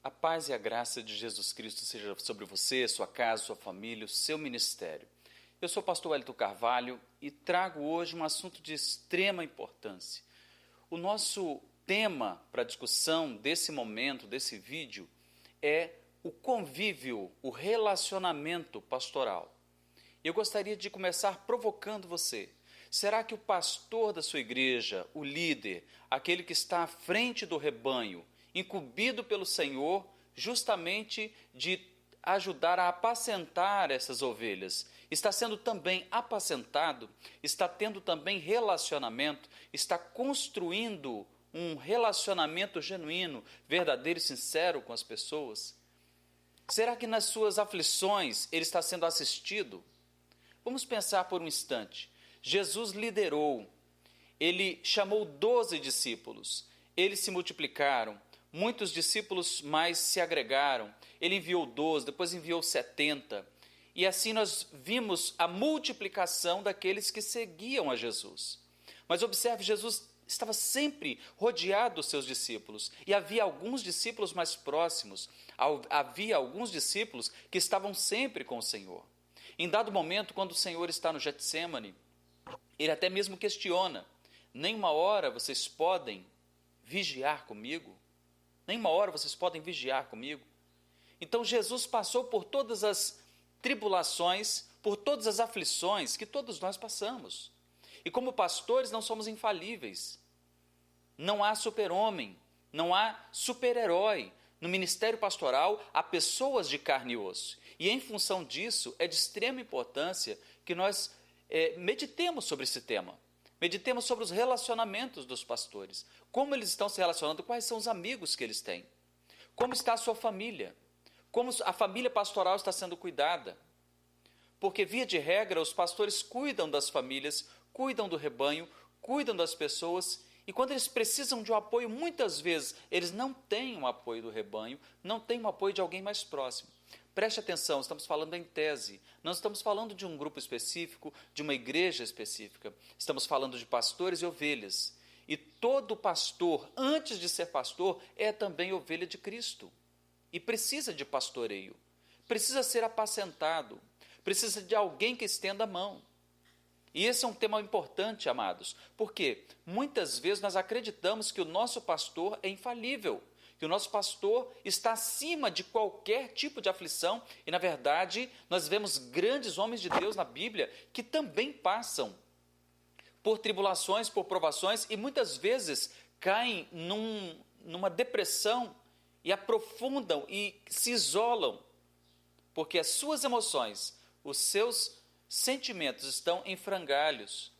A paz e a graça de Jesus Cristo seja sobre você, sua casa, sua família, o seu ministério. Eu sou o pastor Wellington Carvalho e trago hoje um assunto de extrema importância. O nosso tema para discussão desse momento, desse vídeo, é o convívio, o relacionamento pastoral. Eu gostaria de começar provocando você. Será que o pastor da sua igreja, o líder, aquele que está à frente do rebanho, incumbido pelo Senhor, justamente de ajudar a apacentar essas ovelhas, está sendo também apacentado, está tendo também relacionamento, está construindo um relacionamento genuíno, verdadeiro e sincero com as pessoas? Será que nas suas aflições ele está sendo assistido? Vamos pensar por um instante. Jesus liderou, ele chamou 12 discípulos, eles se multiplicaram, muitos discípulos mais se agregaram, ele enviou 12, depois enviou 70, e assim nós vimos a multiplicação daqueles que seguiam a Jesus. Mas observe, Jesus estava sempre rodeado dos seus discípulos, e havia alguns discípulos mais próximos, havia alguns discípulos que estavam sempre com o Senhor. Em dado momento, quando o Senhor está no Getsêmani, ele até mesmo questiona: nem uma hora vocês podem vigiar comigo? Nem uma hora vocês podem vigiar comigo? Então Jesus passou por todas as tribulações, por todas as aflições que todos nós passamos. E como pastores não somos infalíveis. Não há super-homem, não há super-herói. No ministério pastoral há pessoas de carne e osso. E em função disso é de extrema importância que nós meditemos sobre esse tema. Meditemos sobre os relacionamentos dos pastores. Como eles estão se relacionando, quais são os amigos que eles têm. Como está a sua família. Como a família pastoral está sendo cuidada. Porque, via de regra, os pastores cuidam das famílias, cuidam do rebanho, cuidam das pessoas. E quando eles precisam de um apoio, muitas vezes eles não têm o apoio do rebanho, não têm o apoio de alguém mais próximo. Preste atenção, estamos falando em tese, não estamos falando de um grupo específico, de uma igreja específica. Estamos falando de pastores e ovelhas. E todo pastor, antes de ser pastor, é também ovelha de Cristo. E precisa de pastoreio, precisa ser apacentado, precisa de alguém que estenda a mão. E esse é um tema importante, amados, porque muitas vezes nós acreditamos que o nosso pastor é infalível, que o nosso pastor está acima de qualquer tipo de aflição, e na verdade nós vemos grandes homens de Deus na Bíblia que também passam por tribulações, por provações, e muitas vezes caem numa depressão e aprofundam e se isolam, porque as suas emoções, os seus sentimentos estão em frangalhos.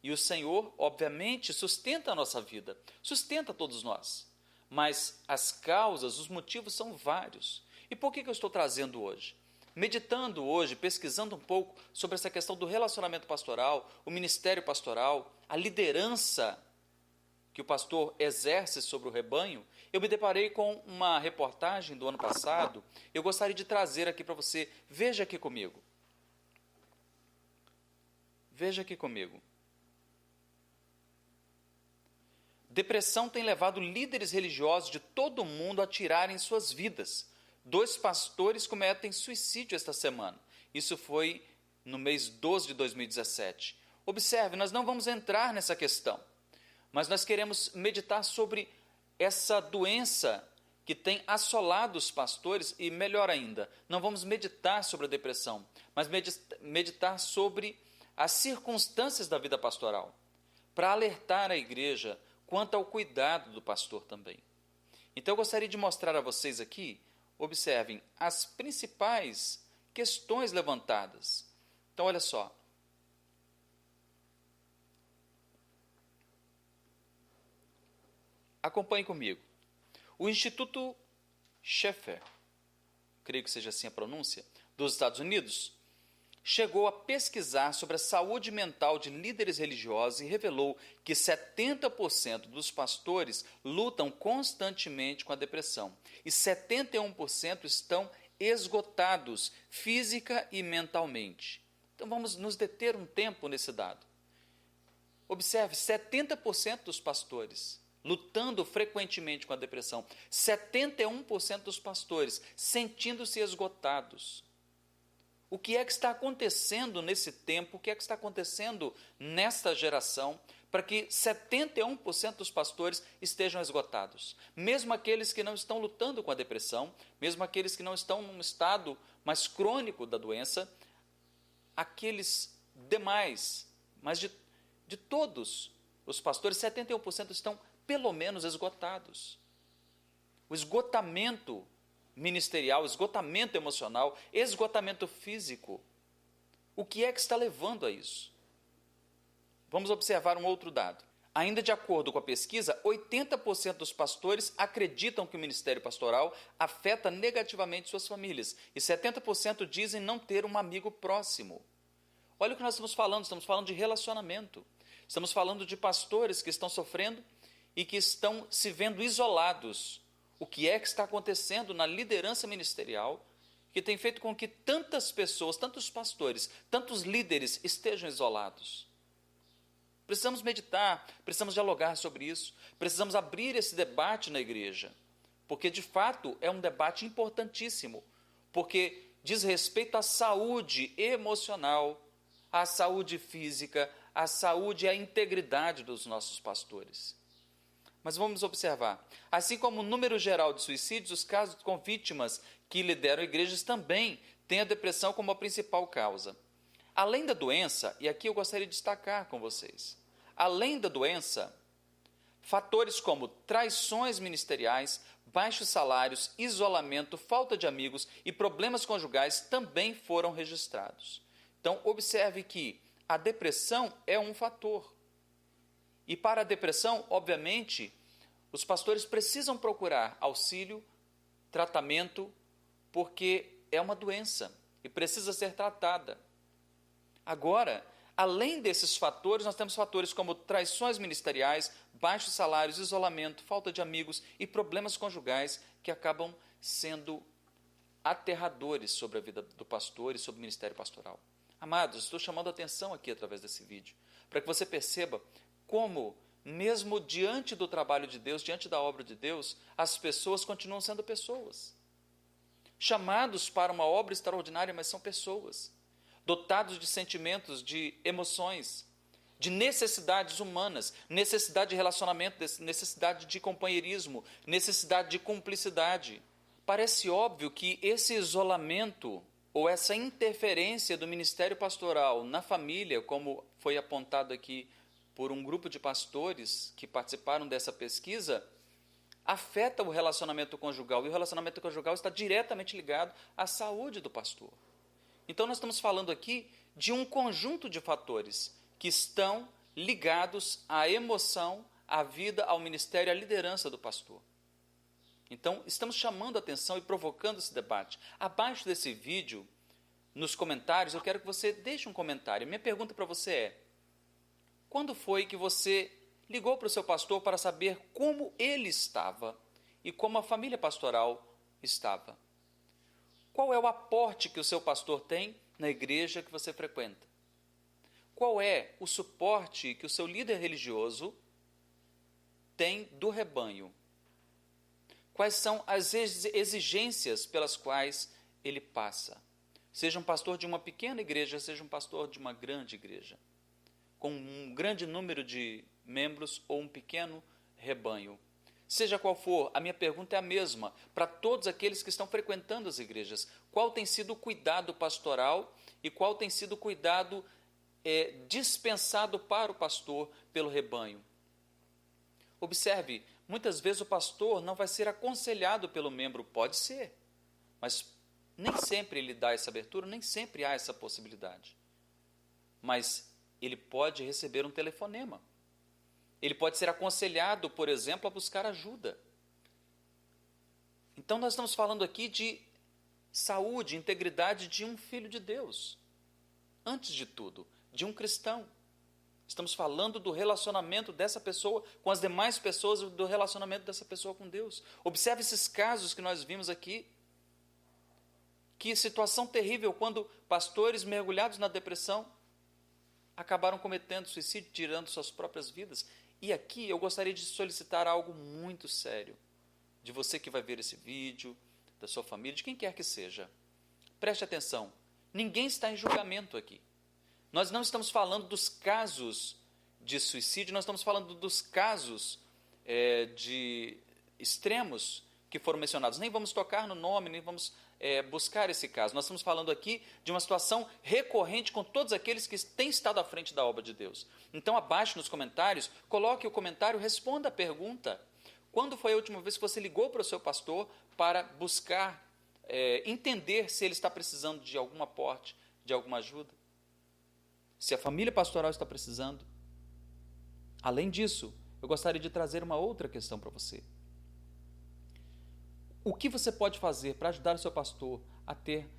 E o Senhor, obviamente, sustenta a nossa vida, sustenta todos nós. Mas as causas, os motivos são vários. E por que eu estou trazendo hoje? Meditando hoje, pesquisando um pouco sobre essa questão do relacionamento pastoral, o ministério pastoral, a liderança que o pastor exerce sobre o rebanho, eu me deparei com uma reportagem do ano passado. Eu gostaria de trazer aqui para você. Veja aqui comigo. Veja aqui comigo. Depressão tem levado líderes religiosos de todo o mundo a tirarem suas vidas. 2 pastores cometem suicídio esta semana. Isso foi no mês 12 de 2017. Observe, nós não vamos entrar nessa questão, mas nós queremos meditar sobre essa doença que tem assolado os pastores e, melhor ainda, não vamos meditar sobre a depressão, mas meditar sobre as circunstâncias da vida pastoral, para alertar a igreja quanto ao cuidado do pastor também. Então eu gostaria de mostrar a vocês aqui, observem, as principais questões levantadas. Então olha só. Acompanhe comigo. O Instituto Schaeffer, creio que seja assim a pronúncia, dos Estados Unidos, chegou a pesquisar sobre a saúde mental de líderes religiosos e revelou que 70% dos pastores lutam constantemente com a depressão e 71% estão esgotados física e mentalmente. Então vamos nos deter um tempo nesse dado. Observe, 70% dos pastores lutando frequentemente com a depressão. 71% dos pastores sentindo-se esgotados. O que é que está acontecendo nesse tempo? O que é que está acontecendo nesta geração para que 71% dos pastores estejam esgotados? Mesmo aqueles que não estão lutando com a depressão, mesmo aqueles que não estão num estado mais crônico da doença, aqueles demais, mas de todos os pastores, 71% estão pelo menos esgotados. O esgotamento ministerial, esgotamento emocional, esgotamento físico. O que é que está levando a isso? Vamos observar um outro dado. Ainda de acordo com a pesquisa, 80% dos pastores acreditam que o ministério pastoral afeta negativamente suas famílias e 70% dizem não ter um amigo próximo. Olha o que nós estamos falando de relacionamento. Estamos falando de pastores que estão sofrendo e que estão se vendo isolados. O que é que está acontecendo na liderança ministerial que tem feito com que tantas pessoas, tantos pastores, tantos líderes estejam isolados? Precisamos meditar, precisamos dialogar sobre isso, precisamos abrir esse debate na igreja, porque de fato é um debate importantíssimo, porque diz respeito à saúde emocional, à saúde física, à saúde e à integridade dos nossos pastores. Mas vamos observar, assim como o número geral de suicídios, os casos com vítimas que lideram igrejas também têm a depressão como a principal causa. Além da doença, e aqui eu gostaria de destacar com vocês, além da doença, fatores como traições ministeriais, baixos salários, isolamento, falta de amigos e problemas conjugais também foram registrados. Então, observe que a depressão é um fator. E para a depressão, obviamente, os pastores precisam procurar auxílio, tratamento, porque é uma doença e precisa ser tratada. Agora, além desses fatores, nós temos fatores como traições ministeriais, baixos salários, isolamento, falta de amigos e problemas conjugais que acabam sendo aterradores sobre a vida do pastor e sobre o ministério pastoral. Amados, estou chamando a atenção aqui através desse vídeo, para que você perceba como, mesmo diante do trabalho de Deus, diante da obra de Deus, as pessoas continuam sendo pessoas. Chamados para uma obra extraordinária, mas são pessoas. Dotados de sentimentos, de emoções, de necessidades humanas, necessidade de relacionamento, necessidade de companheirismo, necessidade de cumplicidade. Parece óbvio que esse isolamento ou essa interferência do ministério pastoral na família, como foi apontado aqui por um grupo de pastores que participaram dessa pesquisa, afeta o relacionamento conjugal, e o relacionamento conjugal está diretamente ligado à saúde do pastor. Então, nós estamos falando aqui de um conjunto de fatores que estão ligados à emoção, à vida, ao ministério, à liderança do pastor. Então, estamos chamando a atenção e provocando esse debate. Abaixo desse vídeo, nos comentários, eu quero que você deixe um comentário. Minha pergunta para você é: quando foi que você ligou para o seu pastor para saber como ele estava e como a família pastoral estava? Qual é o aporte que o seu pastor tem na igreja que você frequenta? Qual é o suporte que o seu líder religioso tem do rebanho? Quais são as exigências pelas quais ele passa? Seja um pastor de uma pequena igreja, seja um pastor de uma grande igreja, com um grande número de membros ou um pequeno rebanho. Seja qual for, a minha pergunta é a mesma para todos aqueles que estão frequentando as igrejas. Qual tem sido o cuidado pastoral e qual tem sido o cuidado dispensado para o pastor pelo rebanho? Observe, muitas vezes o pastor não vai ser aconselhado pelo membro, pode ser, mas nem sempre ele dá essa abertura, nem sempre há essa possibilidade. Mas ele pode receber um telefonema. Ele pode ser aconselhado, por exemplo, a buscar ajuda. Então, nós estamos falando aqui de saúde, integridade de um filho de Deus. Antes de tudo, de um cristão. Estamos falando do relacionamento dessa pessoa com as demais pessoas, do relacionamento dessa pessoa com Deus. Observe esses casos que nós vimos aqui. Que situação terrível quando pastores mergulhados na depressão acabaram cometendo suicídio, tirando suas próprias vidas. E aqui eu gostaria de solicitar algo muito sério, de você que vai ver esse vídeo, da sua família, de quem quer que seja. Preste atenção, ninguém está em julgamento aqui. Nós não estamos falando dos casos de suicídio, nós estamos falando dos casos de extremos que foram mencionados. Nem vamos tocar no nome, nem vamos buscar esse caso. Nós estamos falando aqui de uma situação recorrente com todos aqueles que têm estado à frente da obra de Deus. Então, abaixo nos comentários, coloque o comentário, responda a pergunta. Quando foi a última vez que você ligou para o seu pastor para buscar entender se ele está precisando de algum aporte, de alguma ajuda? Se a família pastoral está precisando? Além disso, eu gostaria de trazer uma outra questão para você. O que você pode fazer para ajudar o seu pastor a ter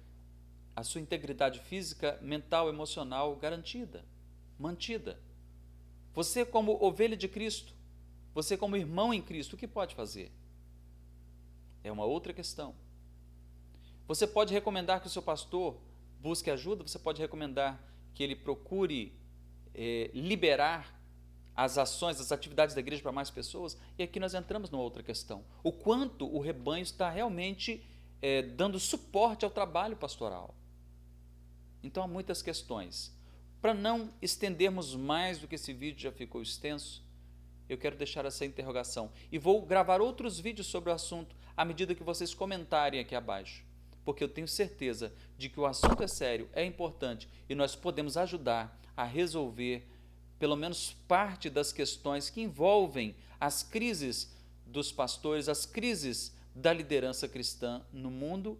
a sua integridade física, mental, emocional garantida, mantida? Você como ovelha de Cristo, você como irmão em Cristo, o que pode fazer? É uma outra questão. Você pode recomendar que o seu pastor busque ajuda, você pode recomendar que ele procure liberar as ações, as atividades da igreja para mais pessoas, e aqui nós entramos numa outra questão. O quanto o rebanho está realmente dando suporte ao trabalho pastoral. Então há muitas questões. Para não estendermos mais do que esse vídeo já ficou extenso, eu quero deixar essa interrogação. E vou gravar outros vídeos sobre o assunto à medida que vocês comentarem aqui abaixo. Porque eu tenho certeza de que o assunto é sério, é importante e nós podemos ajudar a resolver pelo menos parte das questões que envolvem as crises dos pastores, as crises da liderança cristã no mundo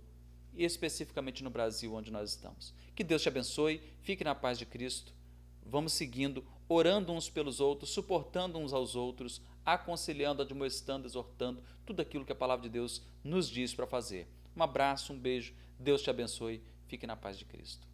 e especificamente no Brasil, onde nós estamos. Que Deus te abençoe, fique na paz de Cristo, vamos seguindo, orando uns pelos outros, suportando uns aos outros, aconselhando, admoestando, exortando, tudo aquilo que a palavra de Deus nos diz para fazer. Um abraço, um beijo, Deus te abençoe, fique na paz de Cristo.